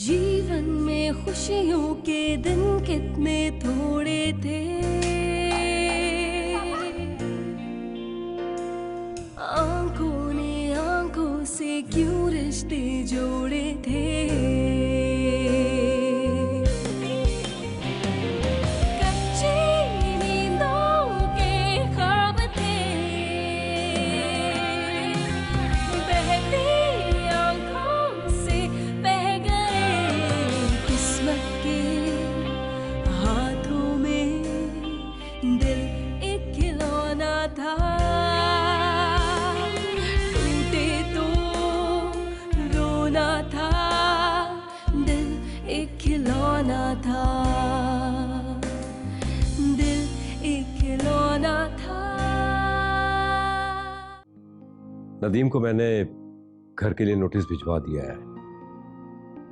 जीवन में खुशियों के दिन कितने थोड़े थे, आंखों ने आंखों से क्यों रिश्ते जोड़े थे। कच्ची नींदों के ख्वाब थे, बहती आंखों से बह गए किस्मत के हाथों में। दिल एक खिलौना था, टूटे तो रोना था। दिल एक खिलौना था, दिल एक खिलौना था। नदीम को मैंने घर के लिए नोटिस भिजवा दिया है।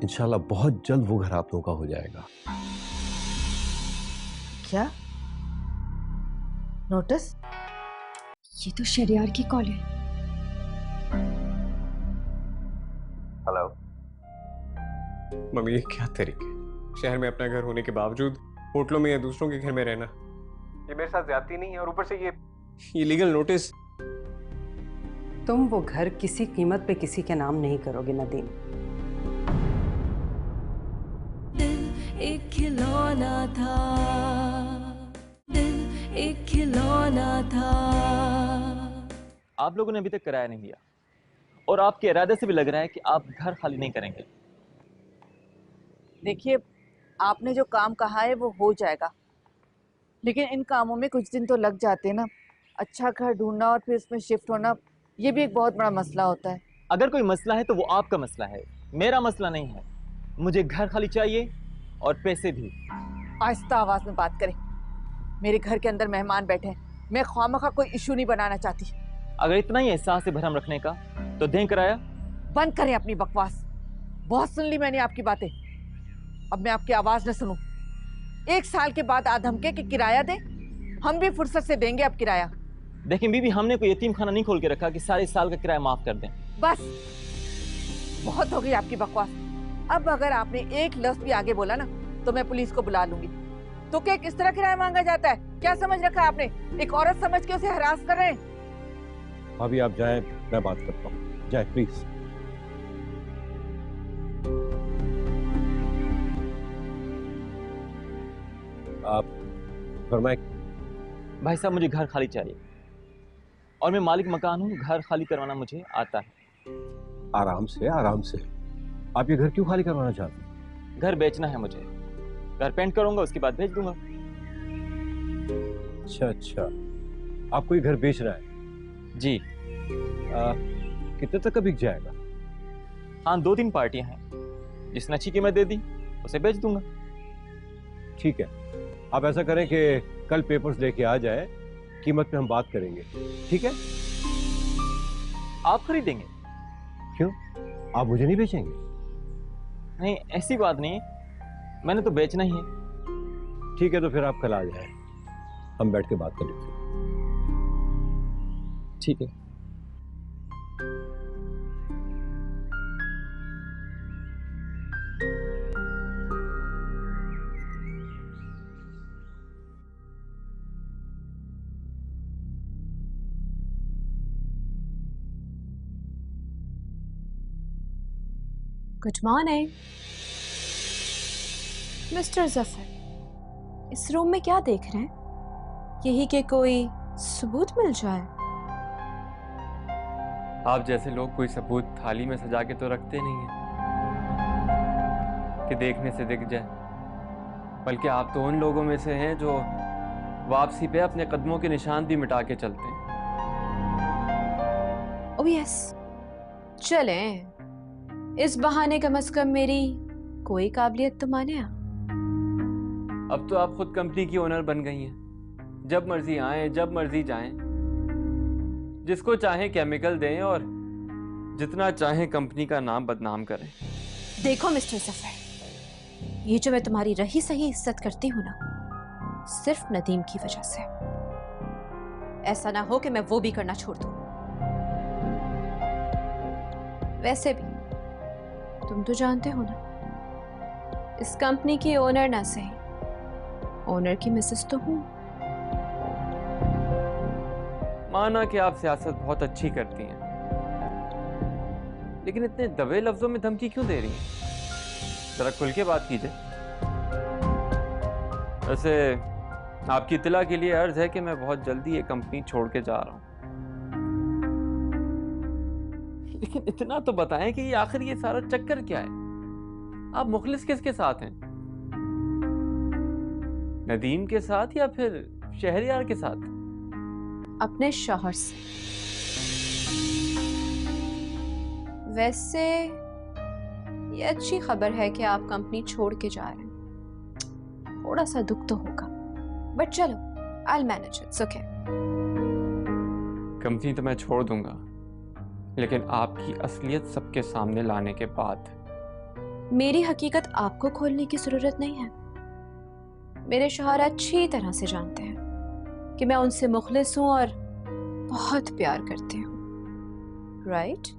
इंशाल्लाह बहुत जल्द वो घर आप लोगों का हो जाएगा। क्या नोटिस? ये तो शरियार की कॉल है। हेलो मम्मी, ये क्या तरीके, शहर में अपना घर होने के बावजूद होटलों में या दूसरों के घर में रहना, ये मेरे साथ ज्यादती नहीं है। और ऊपर से ये लीगल नोटिस। तुम वो घर किसी कीमत पे किसी के नाम नहीं करोगे नदीम। दिल एक खिलौना था, दिल एक खिलौना था। आप लोगों ने अभी तक किराया नहीं दिया और आपके इरादे से भी लग रहा है कि आप घर खाली नहीं करेंगे। देखिए, आपने जो काम कहा है वो हो जाएगा, लेकिन इन कामों में कुछ दिन तो लग जाते हैं ना। अच्छा घर ढूंढना और फिर इसमें शिफ्ट होना, ये भी एक बहुत बड़ा मसला होता है। अगर कोई मसला है तो वो आपका मसला है, मेरा मसला नहीं है। मुझे घर खाली चाहिए और पैसे भी। आहिस्ता आवाज में बात करें, मेरे घर के अंदर मेहमान बैठे हैं, मैं ख्वामखा कोई इशू नहीं बनाना चाहती। अगर इतना ही एहसास है भरम रखने का तो दें किराया। बंद करें अपनी बकवास, बहुत सुन ली मैंने आपकी बातें, अब मैं आपकी आवाज न सुनूं। 1 साल के बाद आ धमके कि किराया दे, हम भी फुर्सत से देंगे अब किराया। देखिए बीबी, हमने कोई यतीम खाना नहीं खोल के रखा कि सारे साल का किराया माफ कर दें। बस बहुत हो गई आपकी बकवास। अब अगर आपने एक लफ्ज भी आगे बोला ना तो मैं पुलिस को बुला लूंगी। तो क्या किस तरह किराया मांगा जाता है? क्या समझ रखा है आपने? एक औरत समझ के उसे हरास कर रहे हैं। अभी आप जाएं, मैं बात करता हूँ। जाए प्लीज। आप फरमाए। भाई साहब, मुझे घर खाली चाहिए और मैं मालिक मकान हूँ, घर खाली करवाना मुझे आता है। आराम से आराम से। आप ये घर क्यों खाली करवाना चाहते हैं? घर बेचना है मुझे, घर पेंट करूंगा उसके बाद भेज दूंगा। अच्छा, आपको ये घर बेचना है? जी। कितने तक का बिक जाएगा? हाँ, 2-3 पार्टियां हैं, जिसने अच्छी कीमत दे दी उसे बेच दूंगा। ठीक है, आप ऐसा करें कि कल पेपर्स लेके आ जाए, कीमत पे हम बात करेंगे। ठीक है? आप खरीदेंगे? क्यों, आप मुझे नहीं बेचेंगे? नहीं, ऐसी बात नहीं, मैंने तो बेचना ही है। ठीक है, तो फिर आप कल आ जाए, हम बैठ के बात कर लेते हैं। ठीक है। Good morning mister Zafar. इस रूम में क्या देख रहे हैं? यही कि कोई सबूत मिल जाए। आप जैसे लोग कोई सबूत थाली में सजा के तो रखते नहीं हैं कि देखने से दिख जाए, बल्कि आप तो उन लोगों में से हैं जो वापसी पे अपने कदमों के निशान भी मिटा के चलते हैं। ओह यस, चलें, इस बहाने कम से कम मेरी कोई काबिलियत तो माने आप। अब तो आप खुद कंपनी की ओनर बन गई हैं, जब मर्जी आएं, जब मर्जी जाएं, जिसको चाहें केमिकल दें और जितना चाहें कंपनी का नाम बदनाम करें। देखो मिस्टर जफर, ये जो मैं तुम्हारी रही सही इज्जत करती हूँ ना, सिर्फ नदीम की वजह से। ऐसा ना हो कि मैं वो भी करना छोड़ दूं। वैसे भी तुम तो जानते हो ना इस कंपनी की ओनर ना सही, ओनर की मिसेस तो हूँ। माना कि आप सियासत बहुत अच्छी करती हैं, लेकिन इतने दबे लफ्जों में धमकी क्यों दे रही हैं? जरा खुल के बात कीजिए। वैसे आपकी इत्तला के लिए अर्ज है कि मैं बहुत जल्दी ये कंपनी छोड़ के जा रहा हूं, लेकिन इतना तो बताएं कि आखिर ये सारा चक्कर क्या है? आप मुखलिस किसके साथ हैं? नदीम के साथ या फिर शहरयार के साथ? अपने शौहर से। वैसे ये अच्छी खबर है कि आप कंपनी छोड़ के जा रहे हैं। थोड़ा सा दुख तो होगा, बट चलो, I'll manage it, it's okay। Company तो मैं छोड़ दूंगा, लेकिन आपकी असलियत सबके सामने लाने के बाद। मेरी हकीकत आपको खोलने की जरूरत नहीं है। मेरे शौहर अच्छी तरह से जानते हैं कि मैं उनसे मुखलिस हूं और बहुत प्यार करती हूं, right?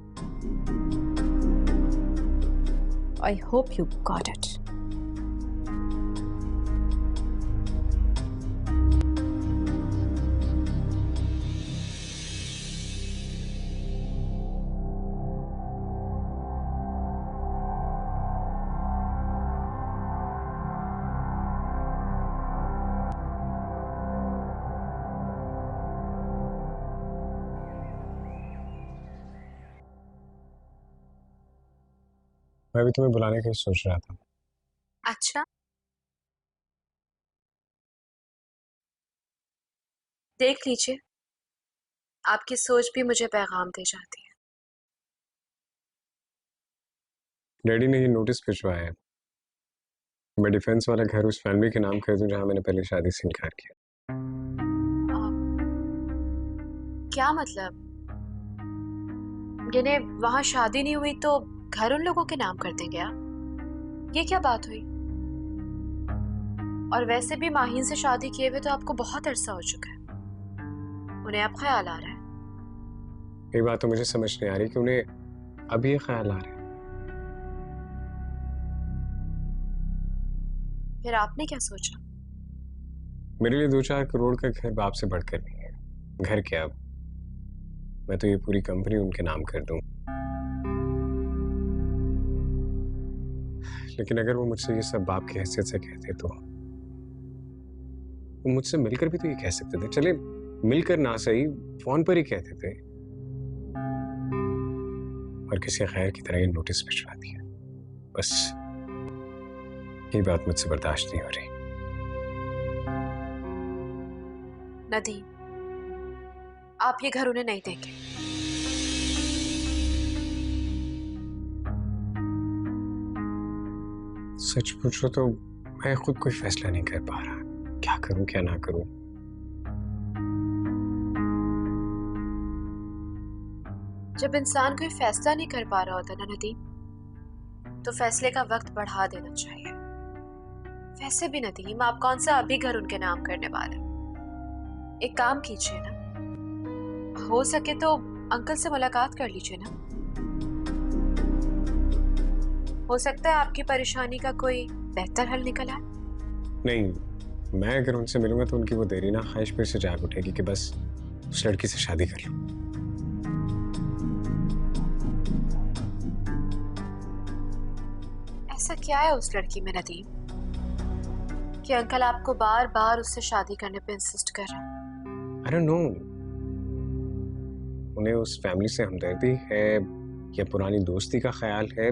I hope you got it। मैं भी तुम्हें बुलाने का ही सोच रहा था। अच्छा, देख लीजिए, आपकी सोच भी मुझे पैगाम दे जाती है। डैडी ने ये नोटिस भिजवाया है, मैं डिफेंस वाला घर उस फैमिली के नाम कर दूं जहां मैंने पहले शादी से इनकार किया। क्या मतलब? यानी वहां शादी नहीं हुई तो घर उन लोगों के नाम कर देंगे आप? ये क्या बात हुई? और वैसे भी माहीन से शादी किए हुए तो आपको बहुत अरसा हो चुका है, उन्हें अब ख्याल आ रहा है? ये बात तो मुझे समझ नहीं आ रही कि उन्हें अभी ये ख्याल आ रहा है। फिर आपने क्या सोचा? मेरे लिए 2-4 करोड़ का घर बाप से बढ़कर नहीं है। घर क्या, मैं तो ये पूरी कंपनी उनके नाम कर दूं। लेकिन अगर वो मुझसे ये सब बाप की हैसियत से कहते तो वो मुझसे मिलकर भी तो ये कह सकते थे। चले मिलकर ना सही, फोन पर ही कहते थे। और किसी गैर की तरह ये नोटिस भिजवा दिया। बस ये बात मुझसे बर्दाश्त नहीं हो रही। नदीम, आप ये घर उन्हें नहीं देंगे। सच पूछो तो मैं खुद कोई फैसला नहीं कर पा रहा, क्या करूं क्या ना करूं। जब इंसान कोई फैसला नहीं कर पा रहा होता ना नदीम, तो फैसले का वक्त बढ़ा देना चाहिए। वैसे भी नदीम, आप कौन सा अभी घर उनके नाम करने वाले? एक काम कीजिए ना, हो सके तो अंकल से मुलाकात कर लीजिए ना। हो सकता है आपकी परेशानी का कोई बेहतर हल निकल आए। नहीं, मैं अगर उनसे मिलूंगा तो उनकी वो देरीना ख्वाहिश फिर से जाग उठेगी कि बस उस लड़की से शादी कर लूं। ऐसा क्या है उस लड़की में नदीम कि अंकल आपको बार बार उससे शादी करने पे इंसिस्ट कर रहे हैं? I don't know, उन्हें उस फैमिली से हमदर्दी है या पुरानी दोस्ती का ख्याल है,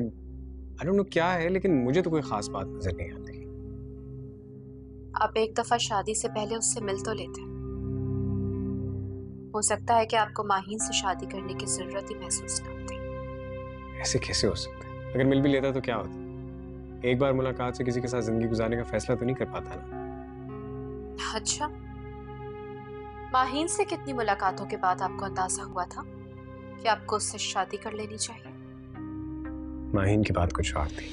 I don't know क्या है, लेकिन मुझे तो कोई खास बात नजर नहीं आती। आप एक दफा शादी से पहले उससे मिल तो लेते। हो सकता है कि आपको माहीन से शादी करने की जरूरत ही महसूस न होती। ऐसे कैसे हो सकता है? अगर मिल भी लेता तो क्या होता? एक बार मुलाकात से किसी के साथ जिंदगी गुजारने का फैसला तो नहीं कर पाता ना। अच्छा, माहीन से कितनी मुलाकातों के बाद आपको अंदाजा हुआ था कि आपको उससे शादी कर लेनी चाहिए? माहीन की बात कुछ और थी।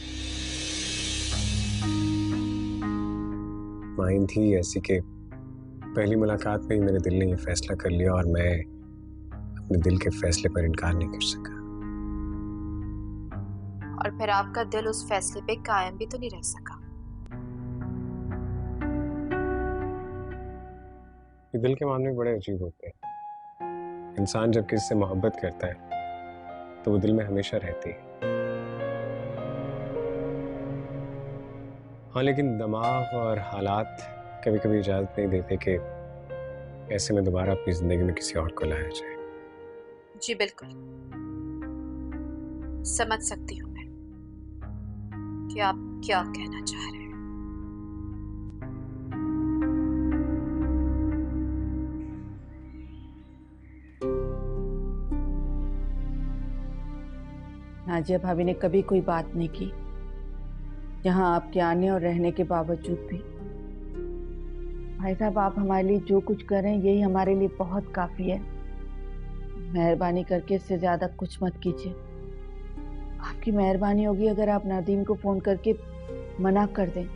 माहीन थी ऐसी कि पहली मुलाकात में ही मेरे दिल ने ये फैसला कर लिया और मैं अपने दिल के फैसले पर इनकार नहीं कर सका। और फिर आपका दिल उस फैसले पे कायम भी तो नहीं रह सका। ये दिल के मामले बड़े अजीब होते हैं। इंसान जब किसी से मोहब्बत करता है तो वो दिल में हमेशा रहती है। हाँ, लेकिन दिमाग और हालात कभी कभी इजाजत नहीं देते कि ऐसे में दोबारा अपनी जिंदगी में किसी और को लाया जाए। जी बिल्कुल, समझ सकती हूँ मैं कि आप क्या कहना चाह रहे हैं। नाजिया भाभी ने कभी कोई बात नहीं की, यहाँ आपके आने और रहने के बावजूद भी। भाई साहब, आप हमारे लिए जो कुछ कर रहे हैं यही हमारे लिए बहुत काफी है। मेहरबानी करके इससे ज्यादा कुछ मत कीजिए। आपकी मेहरबानी होगी अगर आप नदीम को फोन करके मना कर दें।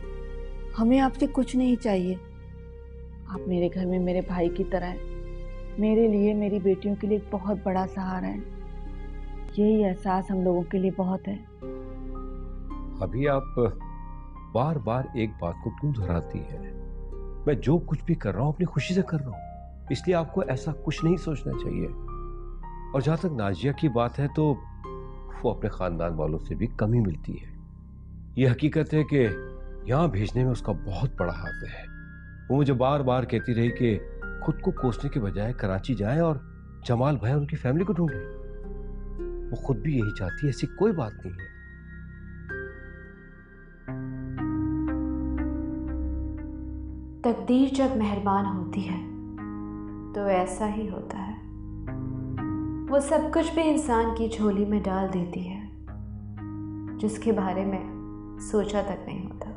हमें आपसे कुछ नहीं चाहिए। आप मेरे घर में मेरे भाई की तरह हैं। मेरे लिए, मेरी बेटियों के लिए एक बहुत बड़ा सहारा है। यही एहसास हम लोगों के लिए बहुत है। अभी आप बार बार एक बात को क्यों दोहराती है? मैं जो कुछ भी कर रहा हूँ अपनी खुशी से कर रहा हूँ, इसलिए आपको ऐसा कुछ नहीं सोचना चाहिए। और जहां तक नाजिया की बात है तो वो अपने खानदान वालों से भी कम ही मिलती है। ये हकीकत है कि यहाँ भेजने में उसका बहुत बड़ा हाथ है। वो मुझे बार बार कहती रही कि खुद को कोसने के बजाय कराची जाए और जमाल भाई और उनकी फैमिली को ढूंढे। वो खुद भी यही चाहती है, ऐसी कोई बात नहीं है। तकदीर जब मेहरबान होती है तो ऐसा ही होता है। वो सब कुछ भी इंसान की झोली में डाल देती है जिसके बारे में सोचा तक नहीं होता।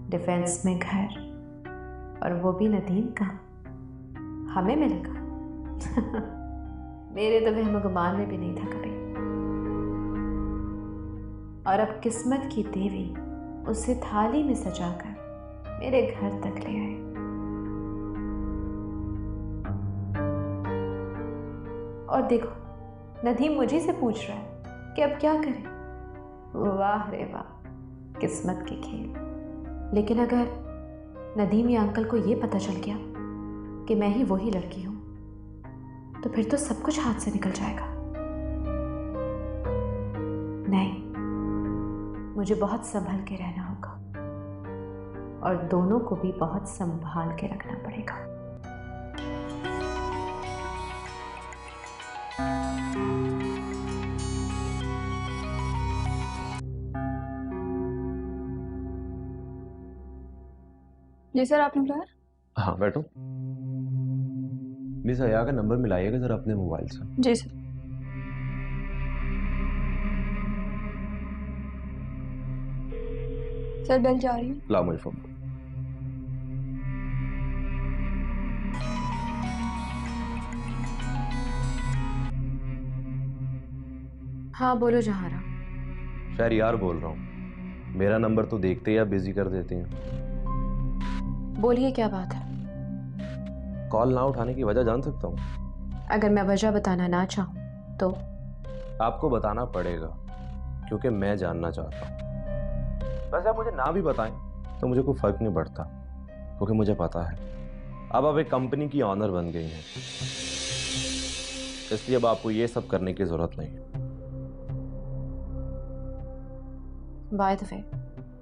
डिफेंस में घर, और वो भी नदीम का, हमें मिलेगा। मेरे तो वहम गुमान में भी नहीं था कभी। और अब किस्मत की देवी उसे थाली में सजाकर मेरे घर तक ले आए। और देखो, नदीम मुझे से पूछ रहा है कि अब क्या करें। वाह रे वाह, किस्मत के खेल। लेकिन अगर नदीम या अंकल को ये पता चल गया कि मैं ही वही लड़की हूं, तो फिर तो सब कुछ हाथ से निकल जाएगा। नहीं, मुझे बहुत संभल के रहना होगा और दोनों को भी बहुत संभाल के रखना पड़ेगा। जी सर, आपने बुलाया? हाँ बैठो। मिस हया का नंबर मिलाइएगा जरा अपने मोबाइल से। जी सर। सर बेल जा रही है। लाओ मुझे फोन। हाँ बोलो जहारा। शहरियार बोल रहा हूँ। मेरा नंबर तो देखते ही आप बिजी कर देते हैं। बोलिए क्या बात है? कॉल ना उठाने की वजह जान सकता हूँ? अगर मैं वजह बताना ना चाहूँ तो? आपको बताना पड़ेगा क्योंकि मैं जानना चाहता हूँ। वैसे आप मुझे ना भी बताएं तो मुझे कोई फर्क नहीं पड़ता, क्योंकि मुझे पता है अब आप एक कंपनी की ऑनर बन गई हैं, इसलिए अब आपको ये सब करने की जरूरत नहीं है। By the way,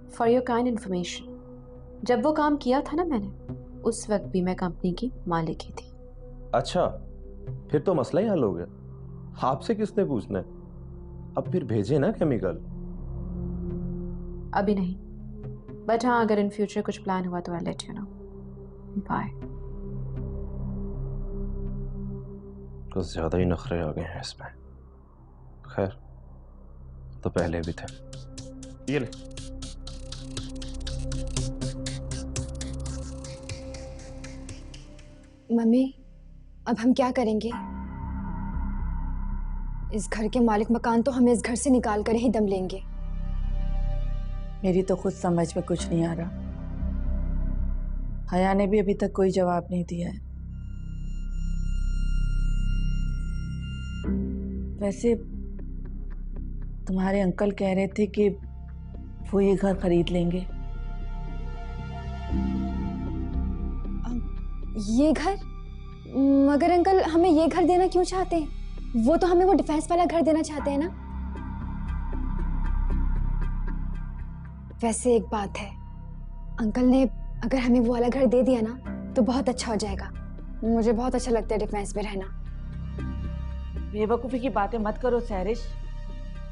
for your kind information, जब वो काम किया था ना मैंने, उस वक्त भी मैं कंपनी की मालिक ही थी। अच्छा, फिर तो मसला ही हल हो गया। आपसे किसने पूछना है? अब फिर भेजे ना केमिकल। अभी नहीं, बट हाँ अगर इन फ्यूचर कुछ प्लान हुआ तो I let you know. Bye. कुछ ज्यादा ही नखरे आ गए हैं इसमें। खैर, तो पहले भी थे। ये ले। मम्मी, अब हम क्या करेंगे? इस घर के मालिक मकान तो हमें इस घर से निकाल कर ही दम लेंगे। मेरी तो खुद समझ में कुछ नहीं आ रहा। हया ने भी अभी तक कोई जवाब नहीं दिया है। वैसे तुम्हारे अंकल कह रहे थे कि वो ये घर खरीद लेंगे। ये घर? मगर अंकल हमें ये घर देना क्यों चाहते हैं? वो तो हमें वो डिफेंस वाला घर देना चाहते हैं ना। वैसे एक बात है, अंकल ने अगर हमें वो वाला घर दे दिया ना तो बहुत अच्छा हो जाएगा। मुझे बहुत अच्छा लगता है डिफेंस में रहना। बेवकूफी की बातें मत करो सहरिश,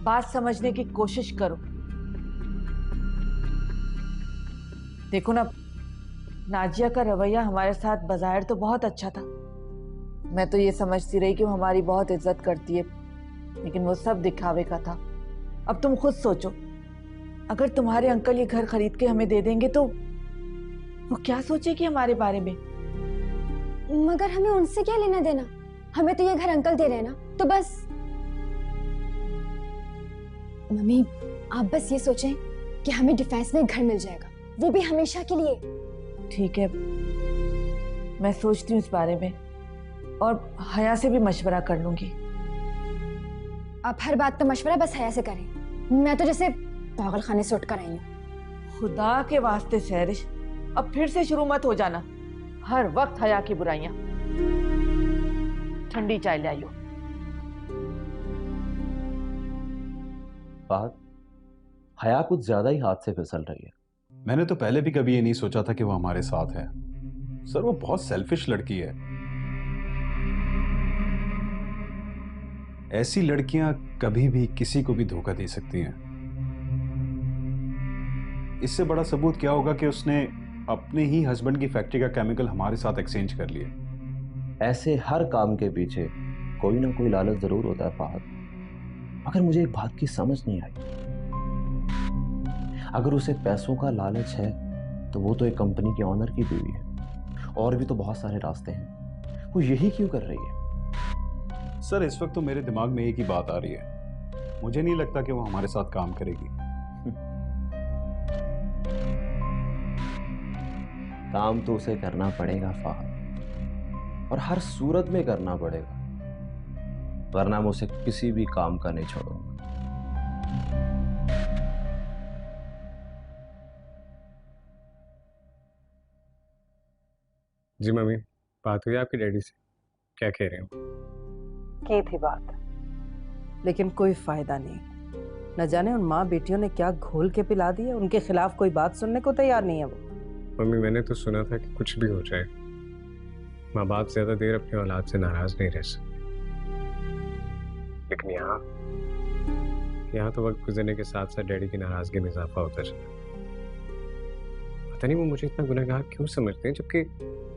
बात समझने की कोशिश करो। देखो ना, नाजिया का रवैया हमारे साथ बाज़ाहिर तो बहुत अच्छा था। मैं तो ये समझती रही कि वो हमारी बहुत इज्जत करती है, लेकिन वो सब दिखावे का था। अब तुम खुद सोचो, अगर तुम्हारे अंकल ये घर खरीद के हमें दे देंगे तो वो क्या सोचेगी हमारे बारे में? मगर हमें उनसे क्या लेना देना? हमें तो ये घर अंकल दे रहे हैं ना, तो बस। मम्मी, आप बस ये सोचें कि हमें डिफेंस में एक घर मिल जाएगा, वो भी हमेशा के लिए। ठीक है, मैं सोचती हूँ इस बारे में और हया से भी मशवरा कर लूंगी। आप हर बात का मशवरा बस हया से करें। मैं तो जैसे पागल खाने से उठ कर आई हूँ। खुदा के वास्ते सहरिश, अब फिर से शुरू मत हो जाना। हर वक्त हया की बुराइयां। ठंडी चाय ले आइयो। बात हया कुछ ज्यादा ही हाथ से फिसल रही है। मैंने तो पहले भी कभी ये नहीं सोचा था कि वो हमारे साथ है। सर, वो बहुत सेल्फिश लड़की है। ऐसी लड़कियां कभी भी किसी को भी धोखा दे सकती हैं। इससे बड़ा सबूत क्या होगा कि उसने अपने ही हस्बैंड की फैक्ट्री का केमिकल हमारे साथ एक्सचेंज कर लिया। ऐसे हर काम के पीछे कोई ना कोई लालच जरूर होता है फाहद, मगर मुझे एक बात की समझ नहीं आई। अगर उसे पैसों का लालच है तो वो तो एक कंपनी के ऑनर की बीवी है, और भी तो बहुत सारे रास्ते हैं। वो यही क्यों कर रही है? सर, इस वक्त तो मेरे दिमाग में एक ही बात आ रही है। मुझे नहीं लगता कि वो हमारे साथ काम करेगी। काम तो उसे करना पड़ेगा फाहद, और हर सूरत में करना पड़ेगा, वरना मैं उसे किसी भी काम का नहीं छोड़ूंगा। जी मम्मी, बात हुई आपके डैडी से? क्या कह रहे हो? की थी बात, लेकिन कोई फायदा नहीं। न जाने उन माँ बेटियों ने क्या घोल के पिला दिया, उनके खिलाफ कोई बात सुनने को तैयार नहीं है वो। मम्मी, मैंने तो सुना था कि कुछ भी हो जाए, माँ बाप ज्यादा देर अपनी औलाद से नाराज नहीं रह सकते। लेकिन यहाँ तो वक्त गुजरने के साथ साथ डैडी की नाराजगी में इजाफा होता चला। पता नहीं वो मुझे इतना गुनहगार क्यों समझते हैं, जबकि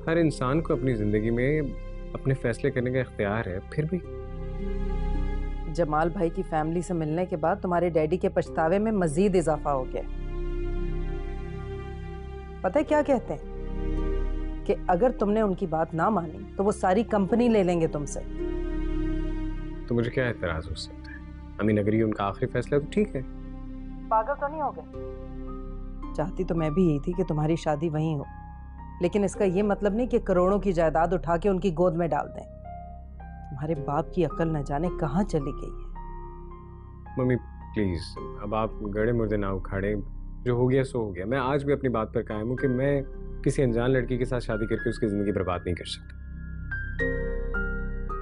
हर इंसान को अपनी जिंदगी में अपने फैसले करने का इख्तियार है। फिर भी जमाल भाई की फैमिली से मिलने के बाद तुम्हारे डैडी के पछतावे में मजीद इजाफा हो गया। पता है क्या कहते हैं कि अगर तुमने उनकी बात ना मानी तो वो सारी कंपनी ले लेंगे तुमसे। तो मुझे क्या एतराज हो सकता है? अमीन अगर ये उनका आखिरी फैसला है तो ठीक है। पागल तो नहीं हो गए? चाहती तो मैं भी यही थी कि तुम्हारी शादी वहीं हो, लेकिन इसका ये मतलब नहीं कि करोड़ों की जायदाद उठा के उनकी गोद में डाल दें। तुम्हारे बाप की अकल न जाने कहाँ चली गई है। मम्मी प्लीज, अब आप गड़े मुर्दे ना उखाड़े। जो हो गया सो हो गया। मैं आज भी अपनी बात पर कायम हूँ कि मैं किसी अनजान लड़की के साथ शादी करके उसकी जिंदगी बर्बाद नहीं कर सकता।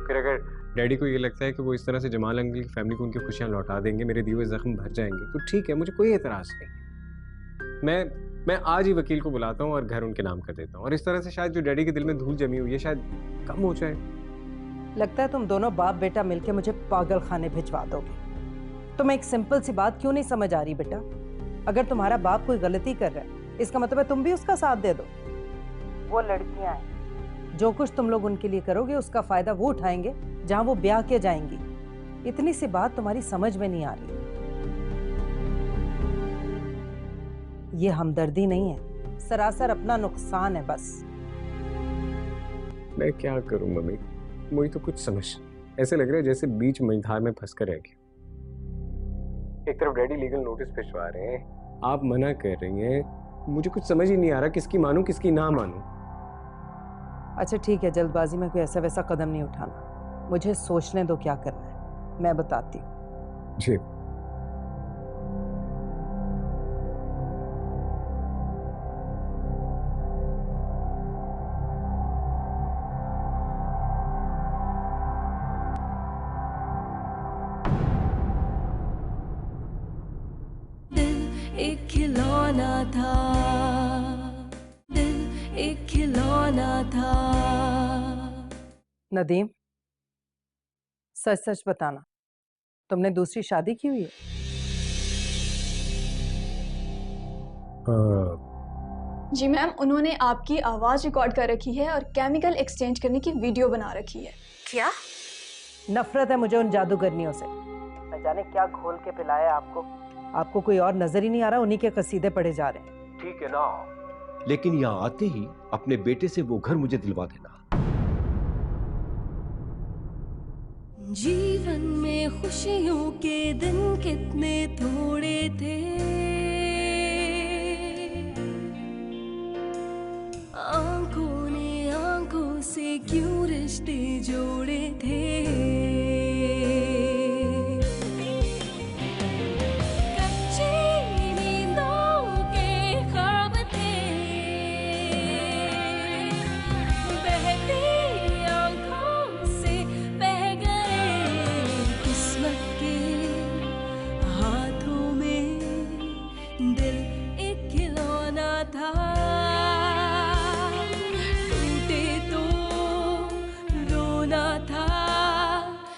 फिर अगर डैडी को ये लगता है कि वो इस तरह से जमाल अंकल की फैमिली को उनकी खुशियाँ लौटा देंगे, मेरे दिए हुए जख्म भर जाएंगे, तो ठीक है, मुझे कोई एतराज नहीं। मैं आज ही वकील को बुलाता हूँ और घर उनके नाम कर देता हूँ, और इस तरह से शायद जो डैडी के दिल में धूल जमी हुई है शायद कम हो जाए। लगता है तुम दोनों बाप बेटा मिलके मुझे पागल खाने भिजवा दोगे। तुम्हें एक सिंपल सी बात क्यों नहीं समझ आ रही बेटा? अगर तुम्हारा बाप कोई गलती कर रहा है, इसका मतलब है तुम भी उसका साथ दे दो। वो लड़कियां हैं, जो कुछ तुम लोग उनके लिए करोगे उसका फायदा वो उठाएंगे जहां वो ब्याह के जाएंगी। इतनी सी बात तुम्हारी समझ में नहीं आ रही। ये हमदर्दी नहीं है, सरासर अपना नुकसान है बस। मैं क्या करूं मम्मी, मुझे तो कुछ समझ ऐसे लग रहा है जैसे बीच मझधार में फंस कर रह गया। एक तरफ डैडी लीगल नोटिस भिजवा रहे हैं, आप मना कर रही हैं, मुझे कुछ समझ ही नहीं आ रहा किसकी मानूं किसकी ना मानूं। अच्छा ठीक है, जल्दबाजी में कोई ऐसा वैसा कदम नहीं उठाना, मुझे सोचने दो क्या करना है, मैं बताती हूँ। जी एक खिलौना था, दिल एक खिलौना था। नदीम, सच सच बताना, तुमने दूसरी शादी की हुई है? जी मैम, उन्होंने आपकी आवाज रिकॉर्ड कर रखी है और केमिकल एक्सचेंज करने की वीडियो बना रखी है। क्या? नफरत है मुझे उन जादूगरनियों से। न जाने क्या घोल के पिलाया आपको। आपको कोई और नजर ही नहीं आ रहा, उन्हीं के कसीदे पढ़े जा रहे हैं। ठीक है ना, लेकिन यहाँ आते ही अपने बेटे से वो घर मुझे दिलवा देना। जीवन में खुशियों के दिन कितने थोड़े थे, आंखों ने आंखों से क्यों रिश्ते जोड़े थे। कच्ची नींदों के ख्वाब थे, बहती आंखों से बह गए किस्मत के हाथों में। दिल एक खिलौना था, था,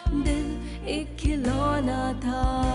दिल एक खिलौना था।